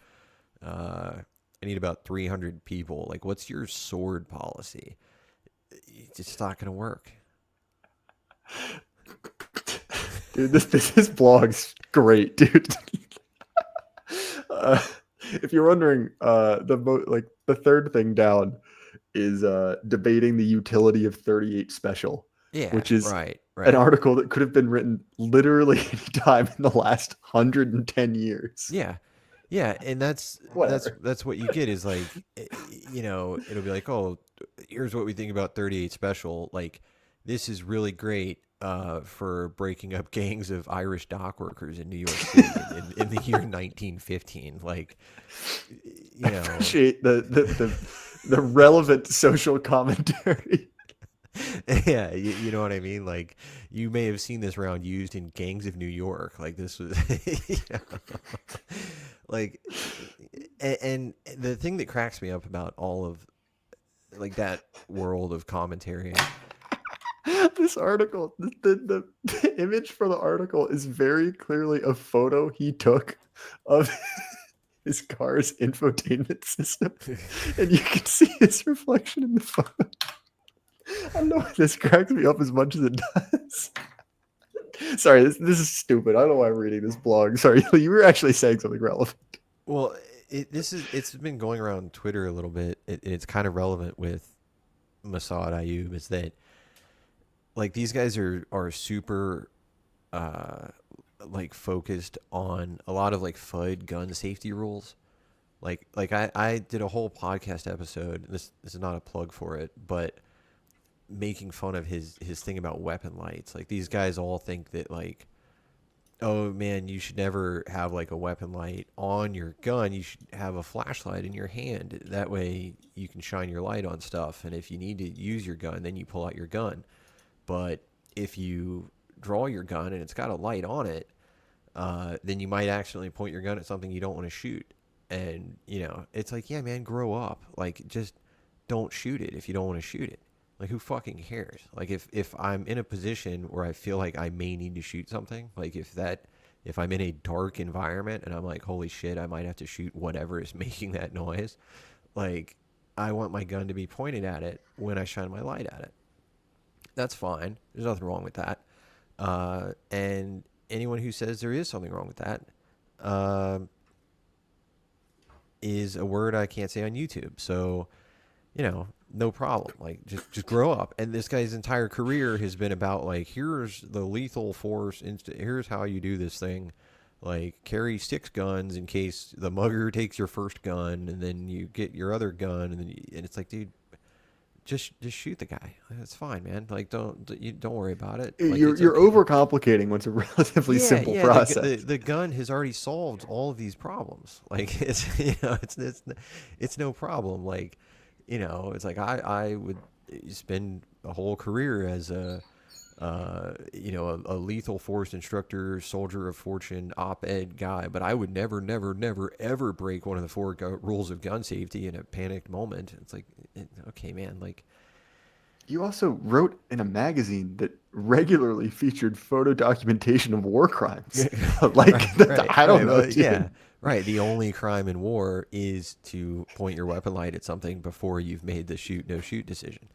I need about 300 people. Like, what's your sword policy? It's just not gonna work. Dude, this blog's great, dude. uh, if you're wondering, the third thing down is debating the utility of 38 special, Yeah, which is right, an right. article that could have been written literally any time in the last 110 years. Yeah, yeah, and Whatever. that's what you get is like, it'll be like, oh, here's what we think about 38 Special. Like, this is really great for breaking up gangs of Irish dock workers in New York City in the year 1915. Like, I you know, appreciate the relevant social commentary. yeah, you know what I mean? Like, you may have seen this round used in gangs of New York. Like, this was, you know, like, and the thing that cracks me up about all of like that world of commentary. This article, the image for the article is very clearly a photo he took of his car's infotainment system, and you can see his reflection in the photo. I don't know why this cracks me up as much as it does. Sorry, this is stupid. I don't know why I'm reading this blog. Sorry, you were actually saying something relevant. Well, it's been going around Twitter a little bit. It's kind of relevant with Mossad Ayub is that like these guys are super uh like focused on a lot of like FUD gun safety rules. I did a whole podcast episode. This is not a plug for it, but making fun of his thing about weapon lights. Like, these guys all think that like, oh man, you should never have like a weapon light on your gun. You should have a flashlight in your hand. That way you can shine your light on stuff. And if you need to use your gun, then you pull out your gun. But if you draw your gun and it's got a light on it, then you might accidentally point your gun at something you don't want to shoot. And, it's like, yeah, man, grow up. Like, just don't shoot it if you don't want to shoot it. Like, who fucking cares? Like, if I'm in a position where I feel like I may need to shoot something, like if I'm in a dark environment and I'm like, holy shit, I might have to shoot whatever is making that noise, like, I want my gun to be pointed at it when I shine my light at it. That's fine. There's nothing wrong with that. And anyone who says there is something wrong with that uh, is a word I can't say on YouTube. So, no problem. Like, just grow up. And this guy's entire career has been about like, here's the lethal force. Here's how you do this thing. Like, carry 6 guns in case the mugger takes your first gun, and then you get your other gun, and it's like, dude, just shoot the guy. It's fine, man. Like, don't worry about it. Like, You're it's you're okay. overcomplicating what's a relatively Yeah, simple yeah. process. The gun has already solved all of these problems. Like, it's it's no problem. Like, it's like I would spend a whole career as a lethal force instructor, soldier of fortune, op-ed guy, but I would never, never, never, ever break one of the 4 rules of gun safety in a panicked moment. It's like, okay, man, like, You also wrote in a magazine that regularly featured photo documentation of war crimes. right, right, I don't right. know, Well, yeah, dude. Right. The only crime in war is to point your weapon light at something before you've made the shoot no shoot decision.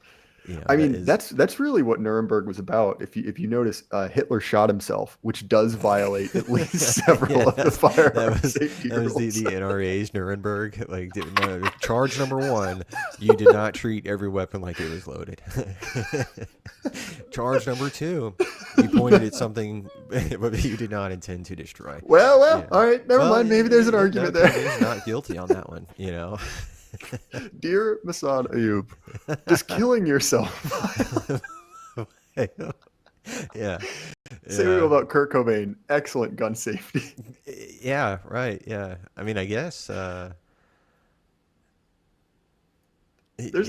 I That mean, is that's really what Nuremberg was about. If you notice, Hitler shot himself, which does violate at least yeah, several of the that firearm was safety that was rules. the NRA's Nuremberg. Like no, charge number one, you did not treat every weapon like it was loaded. Charge number two, you pointed at something but you did not intend to destroy. Well, Yeah. all right, never Well, mind. Maybe there's an no, argument there. Cringe not guilty on that one. Dear Masad Ayub, does killing yourself Yeah, say we go yeah, about Kurt Cobain? Excellent gun safety. yeah. Right. Yeah. I mean, I guess. There's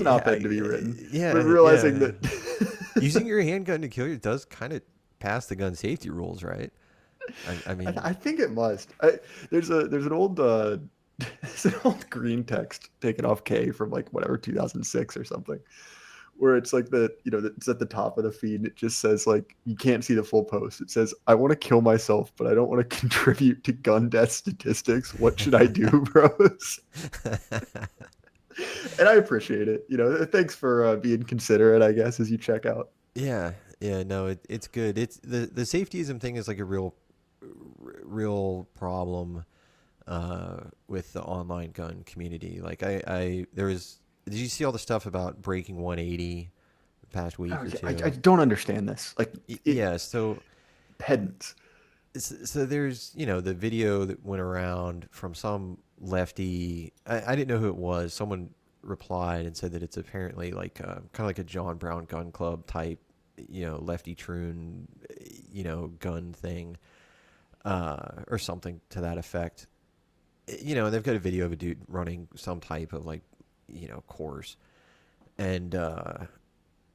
an Yeah. op-ed to be written, but Yeah. realizing Yeah. that Using your handgun to kill you does kind of pass the gun safety rules, right? I mean, I think it must. There's an old there's an old green text taken off K from like whatever 2006 or something, where it's like it's at the top of the feed. And it just says like you can't see the full post. It says I want to kill myself, but I don't want to contribute to gun death statistics. What should I do, bros? And I appreciate it. Thanks for being considerate, I guess, as you check out. yeah, yeah. No, it's good. It's the safetyism thing is like a real problem with the online gun community. Like there was. Did you see all the stuff about breaking 180 the past week Oh, or yeah, I two? don't understand this. Like Yeah. So pedants. so there's the video that went around from some lefty. I didn't know who it was. Someone replied and said that it's apparently like kind of like a John Brown gun club type, lefty troon, gun thing, or something to that effect. And they've got a video of a dude running some type of like, course, and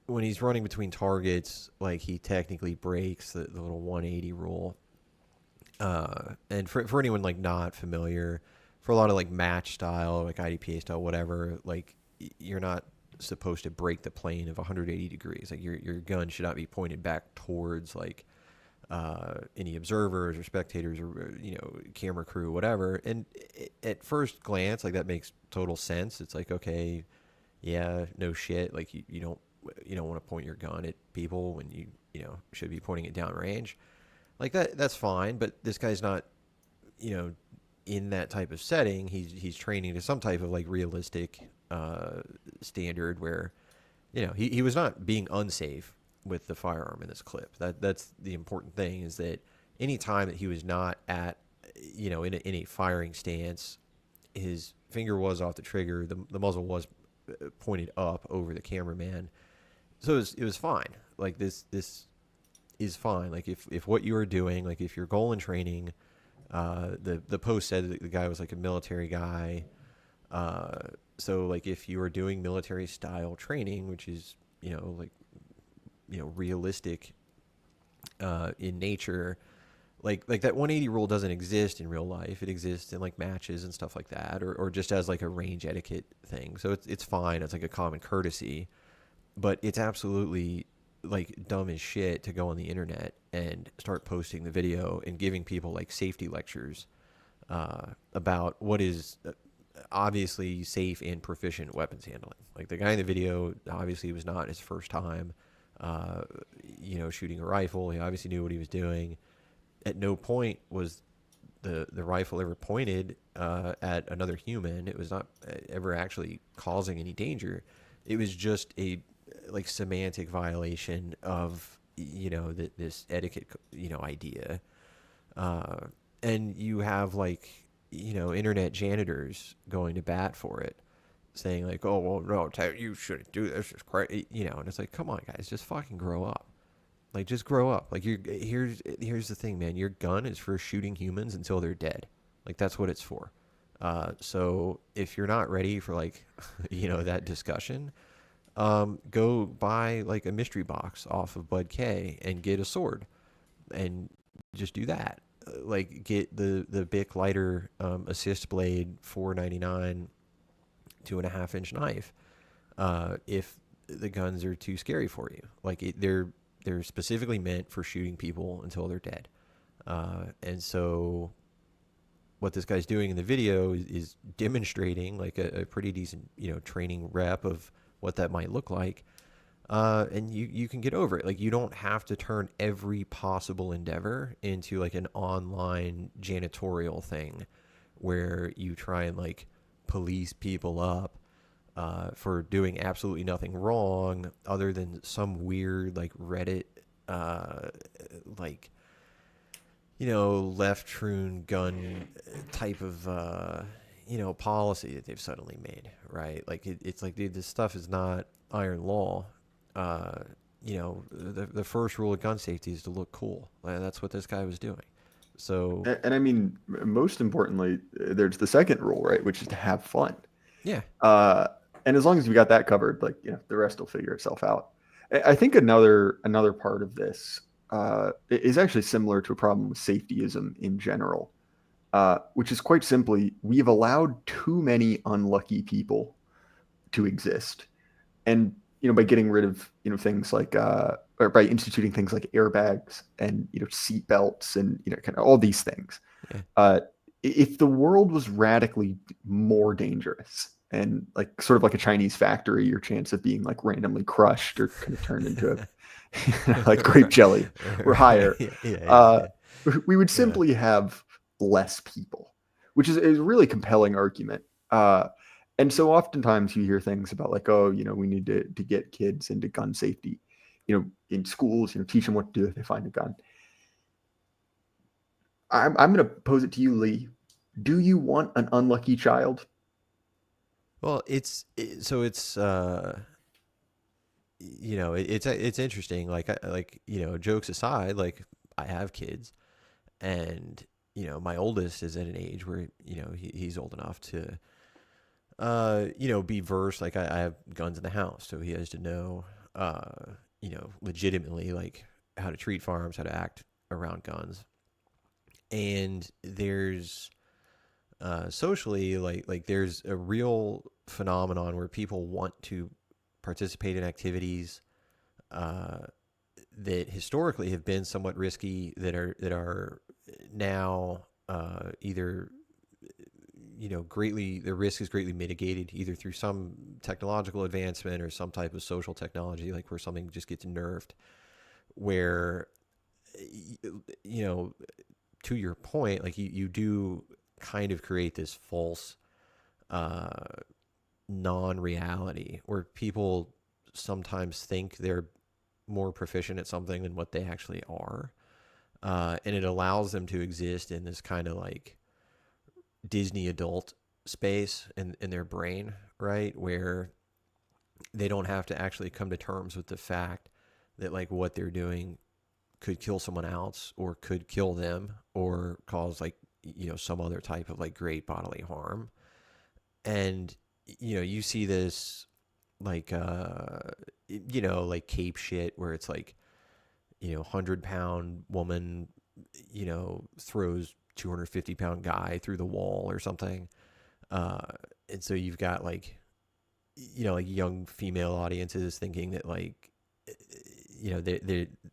when he's running between targets, like he technically breaks the little 180 rule. And for anyone like not familiar, for a lot of like match style, like IDPA style, whatever, like you're not supposed to break the plane of 180 degrees. Like your gun should not be pointed back towards like any observers or spectators or camera crew, whatever. And at first glance, like that makes total sense. It's like, okay, yeah, no shit. Like you don't want to point your gun at people when you should be pointing it down range. Like that's fine, but this guy's not, you know, in that type of setting. He's training to some type of like realistic standard where, he was not being unsafe with the firearm in this clip. That's the important thing, is that any time that he was not at, in a firing stance, his finger was off the trigger, the muzzle was pointed up over the cameraman, so it was fine. Like this is fine. Like if what you are doing, like if your goal in training, the post said that the guy was like a military guy. So like if you are doing military style training, which is realistic in nature, like that 180 rule doesn't exist in real life. It exists in like matches and stuff like that, or just as like a range etiquette thing. So it's fine. It's like a common courtesy, but it's absolutely like dumb as shit to go on the internet and start posting the video and giving people like safety lectures about what is obviously safe and proficient weapons handling. Like the guy in the video obviously was not his first time, shooting a rifle. He obviously knew what he was doing. At no point was the rifle ever pointed at another human. It was not ever actually causing any danger. It was just a like semantic violation of this etiquette idea, and you have like internet janitors going to bat for it, saying like, oh well, no, you shouldn't do this, it's crazy, and it's like, come on guys, just fucking grow up. Like just grow up. Like here's the thing, man. Your gun is for shooting humans until they're dead. Like that's what it's for. So if you're not ready for like that discussion, go buy like a mystery box off of Bud K and get a sword, and just do that. Like get the Bic lighter assist blade, $4.99, 2.5-inch knife. If the guns are too scary for you, like they're specifically meant for shooting people until they're dead. And so what this guy's doing in the video is demonstrating like a pretty decent, training rep of what that might look like. And you can get over it. Like, you don't have to turn every possible endeavor into like an online janitorial thing where you try and like police people up for doing absolutely nothing wrong other than some weird like Reddit like left troon gun type of policy that they've suddenly made, right? Like it's like, dude, this stuff is not iron law. The first rule of gun safety is to look cool. That's what this guy was doing. So And I mean, most importantly, there's the second rule, right, which is to have fun. yeah, Uh, and as long as we got that covered, like, the rest will figure itself out. I think another part of this is actually similar to a problem with safetyism in general, which is quite simply we've allowed too many unlucky people to exist, and by getting rid of things like or by instituting things like airbags and seat belts and kind of all these things. yeah, If the world was radically more dangerous and like sort of like a Chinese factory, your chance of being like randomly crushed or kind of turned into like grape jelly were higher, yeah, yeah, uh, yeah, we would yeah. simply have less people, which is a really compelling argument. And so oftentimes you hear things about like, oh, we need to get kids into gun safety, in schools, teach them what to do if they find a gun. I'm going to pose it to you, Lee. Do you want an unlucky child? Well, it's interesting. Like, jokes aside, like, I have kids, and my oldest is at an age where he's old enough to be versed. Like, I have guns in the house, so he has to know legitimately, like, how to treat firearms, how to act around guns. And there's socially, like there's a real phenomenon where people want to participate in activities uh, that historically have been somewhat risky, that are now either greatly, the risk is greatly mitigated either through some technological advancement or some type of social technology, like where something just gets nerfed, where you know to your point, like you do kind of create this false uh, non-reality where people sometimes think they're more proficient at something than what they actually are, and it allows them to exist in this kind of like Disney adult space in their brain, right? Where they don't have to actually come to terms with the fact that like what they're doing could kill someone else or could kill them or cause like some other type of like great bodily harm. And you see this like like cape shit where it's like 100-pound woman throws 250-pound guy through the wall or something. uh and so you've got like like young female audiences thinking that like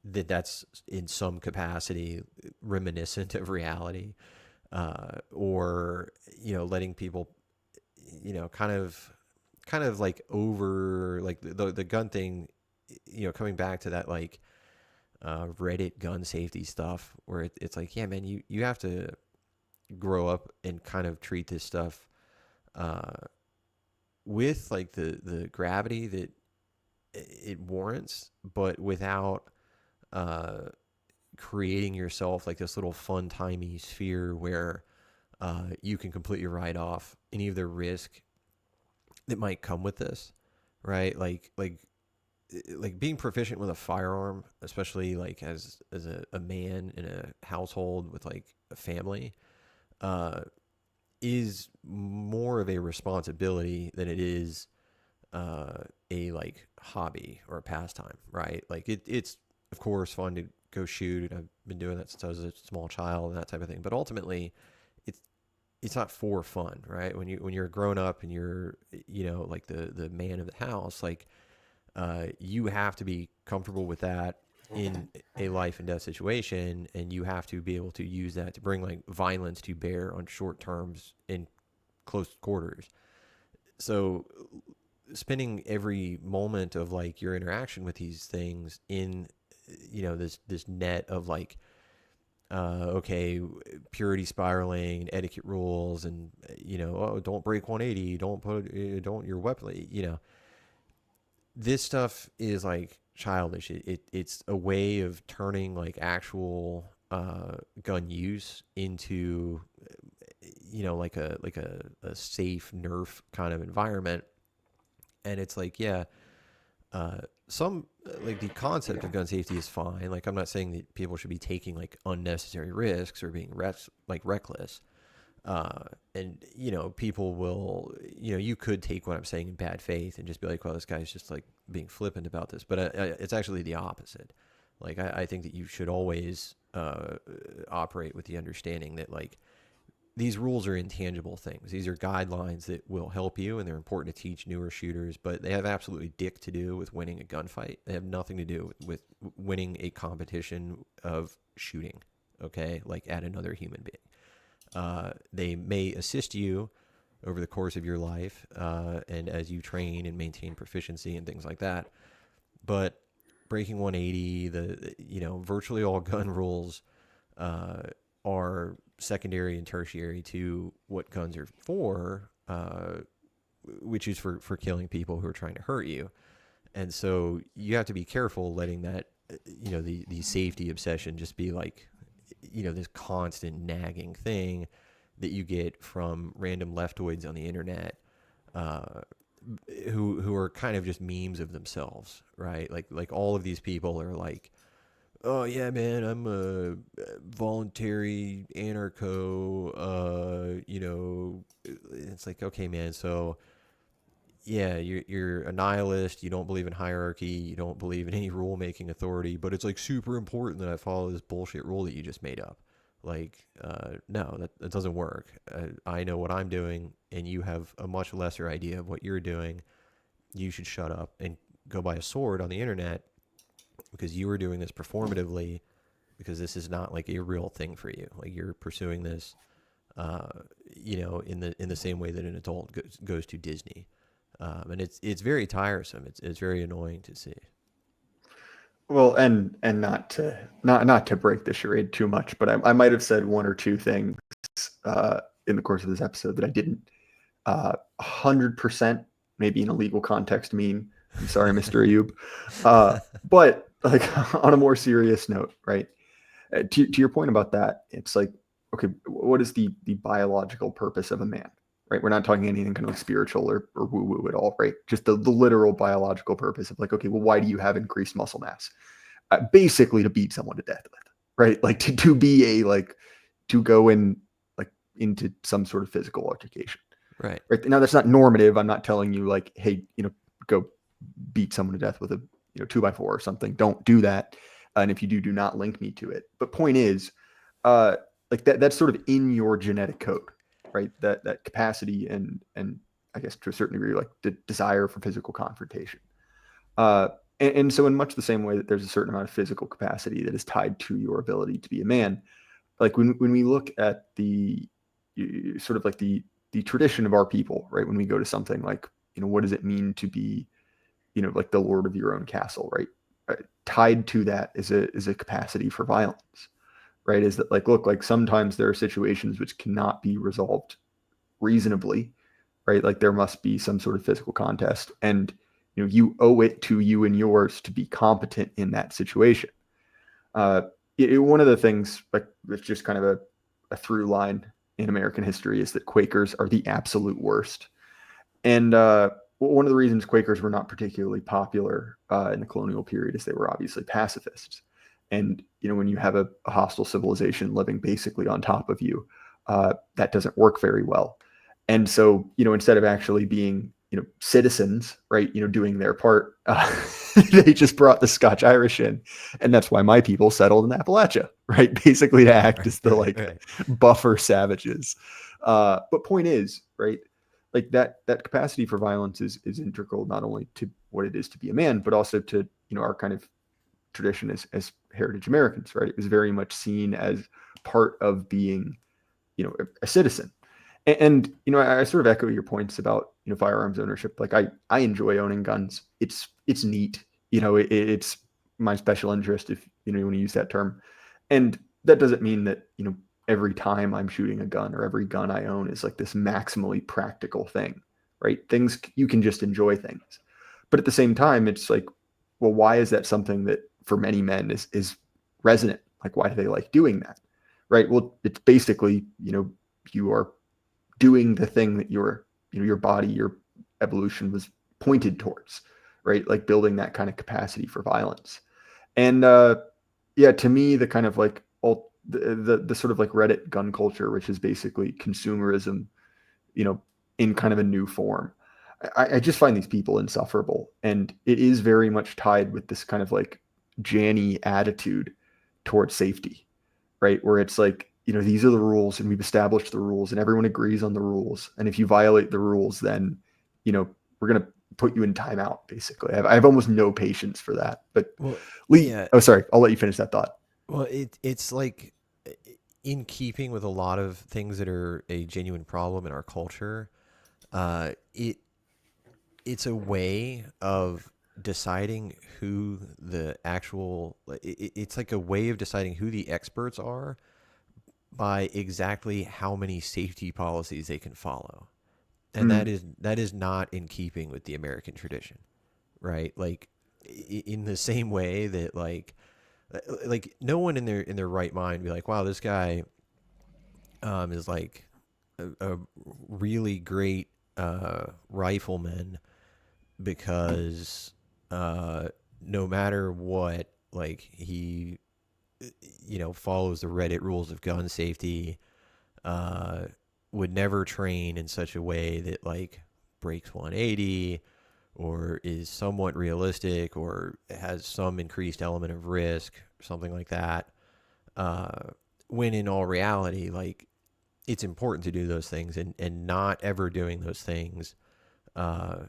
that's in some capacity reminiscent of reality, or letting people kind of like over like the gun thing, coming back to that like Reddit gun safety stuff where it's like, yeah, man, you have to grow up and kind of treat this stuff uh, with like the gravity that it warrants, but without uh, creating yourself like this little fun timey sphere where you can completely write off any of the risk that might come with this, right? Like being proficient with a firearm, especially like as a man in a household with like a family, uh, is more of a responsibility than it is a like hobby or a pastime, right? Like it's of course fun to go shoot. I've been doing that since I was a small child and that type of thing. But ultimately, it's it's not for fun, right? When you're a grown up and you're like the man of the house, like you have to be comfortable with that. in a life and death situation, and you have to be able to use that to bring like violence to bear on short terms in close quarters. So spending every moment of like your interaction with these things in, this net of like, okay, purity spiraling and etiquette rules, and oh, don't break 180, don't your weapon, this stuff is like childish. It's a way of turning like actual gun use into, like a safe Nerf kind of environment. And it's like, yeah, some like the concept of gun safety is fine. Like I'm not saying that people should be taking like unnecessary risks or being reckless. And people will, you could take what I'm saying in bad faith and just be like, well, this guy's just like being flippant about this, but it's actually the opposite. Like I think that you should always operate with the understanding that like these rules are intangible things. These are guidelines that will help you, and they're important to teach newer shooters, but they have absolutely dick to do with winning a gunfight. They have nothing to do with winning a competition of shooting, okay, like at another human being. They may assist you over the course of your life, and as you train and maintain proficiency and things like that. But breaking 180, virtually all gun rules are secondary and tertiary to what guns are for, which is for killing people who are trying to hurt you. And so you have to be careful letting that, the safety obsession just be like, this constant nagging thing that you get from random leftoids on the internet, uh, who are kind of just memes of themselves, right? Like all of these people are like, oh yeah, man, I'm a voluntary anarcho. It's like, okay, man, so yeah, you're a nihilist. You don't believe in hierarchy. You don't believe in any rule making authority. But it's like super important that I follow this bullshit rule that you just made up. Like, no, that doesn't work. I know what I'm doing, and you have a much lesser idea of what you're doing. You should shut up and go buy a sword on the internet because you are doing this performatively, because this is not like a real thing for you. Like you're pursuing this, uh, in the same way that an adult goes to Disney. And it's very tiresome. It's very annoying to see. Well, and not to break the charade too much, but I might have said one or two things in the course of this episode that I didn't 100% maybe in a legal context mean. I'm sorry, Mr. Ayub. But like on a more serious note, right? To your point about that, it's like, okay, what is the biological purpose of a man? Right? We're not talking anything kind of like spiritual or woo woo at all, right? Just the literal biological purpose of like, okay, well, why do you have increased muscle mass? Basically to beat someone to death with, right? Like to be a like to go in like into some sort of physical altercation. Right. Right now, that's not normative. I'm not telling you like, hey, go beat someone to death with a 2x4 or something. Don't do that. And if you do not link me to it. But point is, like that's sort of in your genetic code, right? That capacity and I guess to a certain degree, like the desire for physical confrontation. And so in much the same way that there's a certain amount of physical capacity that is tied to your ability to be a man, like when we look at the sort of like the tradition of our people, right? When we go to something like, what does it mean to be, like the lord of your own castle, right? Tied to that is a capacity for violence, right? Is that like, look, like sometimes there are situations which cannot be resolved reasonably, right? Like there must be some sort of physical contest, and you owe it to you and yours to be competent in that situation. Uh, One of the things like it's just kind of a through line in American history is that Quakers are the absolute worst. And one of the reasons Quakers were not particularly popular in the colonial period is they were obviously pacifists. And when you have a hostile civilization living basically on top of you, that doesn't work very well. And so instead of actually being citizens, right, doing their part, they just brought the Scotch Irish in, and that's why my people settled in Appalachia, right, basically to act as the like Right. buffer savages. But point is, right, like that capacity for violence is integral not only to what it is to be a man, but also to our kind of tradition as heritage Americans, right? It was very much seen as part of being, a citizen. And I sort of echo your points about firearms ownership. Like I enjoy owning guns. It's neat. It's my special interest, if you want to use that term. And that doesn't mean that every time I'm shooting a gun or every gun I own is like this maximally practical thing, right? Things you can just enjoy things, but at the same time, it's like, well, why is that something that for many men is resonant? Like, why do they like doing that, right? Well, it's basically you are doing the thing that your body, your evolution was pointed towards, right? Like building that kind of capacity for violence. And yeah, to me, the kind of like the sort of like Reddit gun culture, which is basically consumerism, in kind of a new form. I just find these people insufferable, and it is very much tied with this kind of like Janny attitude towards safety, right? Where it's like, these are the rules and we've established the rules and everyone agrees on the rules. And if you violate the rules, then, we're going to put you in timeout, basically. I have almost no patience for that. But Well, Lee, yeah. oh, sorry, I'll let you finish that thought. Well, it's like in keeping with a lot of things that are a genuine problem in our culture. It's a way of deciding who the actual. It's like a way of deciding who the experts are by exactly how many safety policies they can follow, and Mm, that is not in keeping with the American tradition, right? Like in the same way that like no one in their right mind be like, wow, this guy is like a really great rifleman because no matter what, like he follows the Reddit rules of gun safety, uh, would never train in such a way that like breaks 180 or is somewhat realistic or has some increased element of risk, something like that. Uh, when in all reality, like it's important to do those things, and not ever doing those things uh,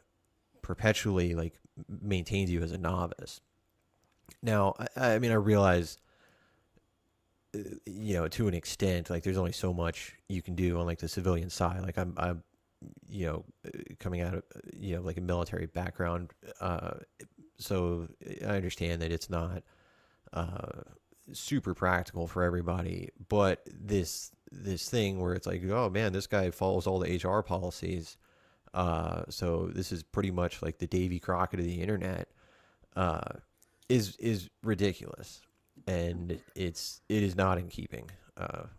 perpetually like maintains you as a novice. Now, I mean, I realize, to an extent, like there's only so much you can do on like the civilian side. Like I'm coming out of, like a military background. So I understand that it's not uh, super practical for everybody, but this thing where it's like, oh man, this guy follows all the HR policies. So this is pretty much like the Davy Crockett of the internet. Uh, is ridiculous, and it is not in keeping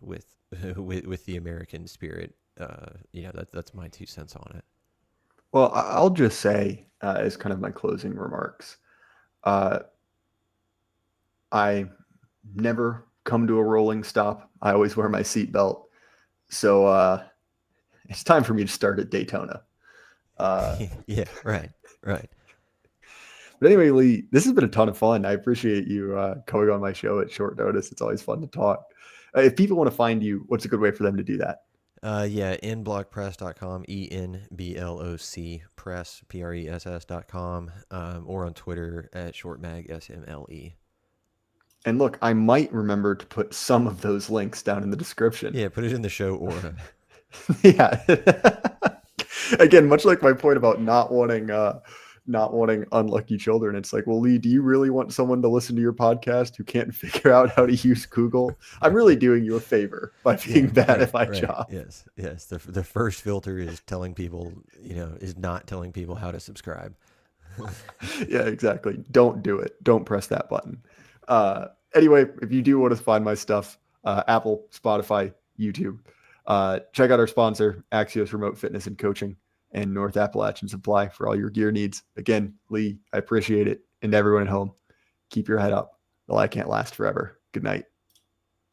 with with the American spirit. That's my 2 cents on it. well, I'll just say, as kind of my closing remarks, uh, I never come to a rolling stop. I always wear my seatbelt. So it's time for me to start at Daytona. Uh, Yeah, right, right. but anyway, Lee, this has been a ton of fun. I appreciate you coming on my show at short notice. It's always fun to talk. If people want to find you, what's a good way for them to do that? Yeah, enblockpress.com, ENBLOC press, PRESS.com, or on Twitter at shortmagsmle. And look, I might remember to put some of those links down in the description. Yeah, put it in the show aura. Yeah. Again, much like my point about not wanting unlucky children, it's like, well, Lee, do you really want someone to listen to your podcast who can't figure out how to use Google? I'm really doing you a favor by being Yeah, bad right, at my right. job. Yes, yes. The first filter is telling people, is not telling people how to subscribe. Yeah, exactly. Don't do it. Don't press that button. Anyway, if you do want to find my stuff, Apple, Spotify, YouTube, check out our sponsor, Axios Remote Fitness and Coaching, and North Appalachian Supply for all your gear needs. Again, Lee, I appreciate it. And everyone at home, keep your head up. The light can't last forever. Good night.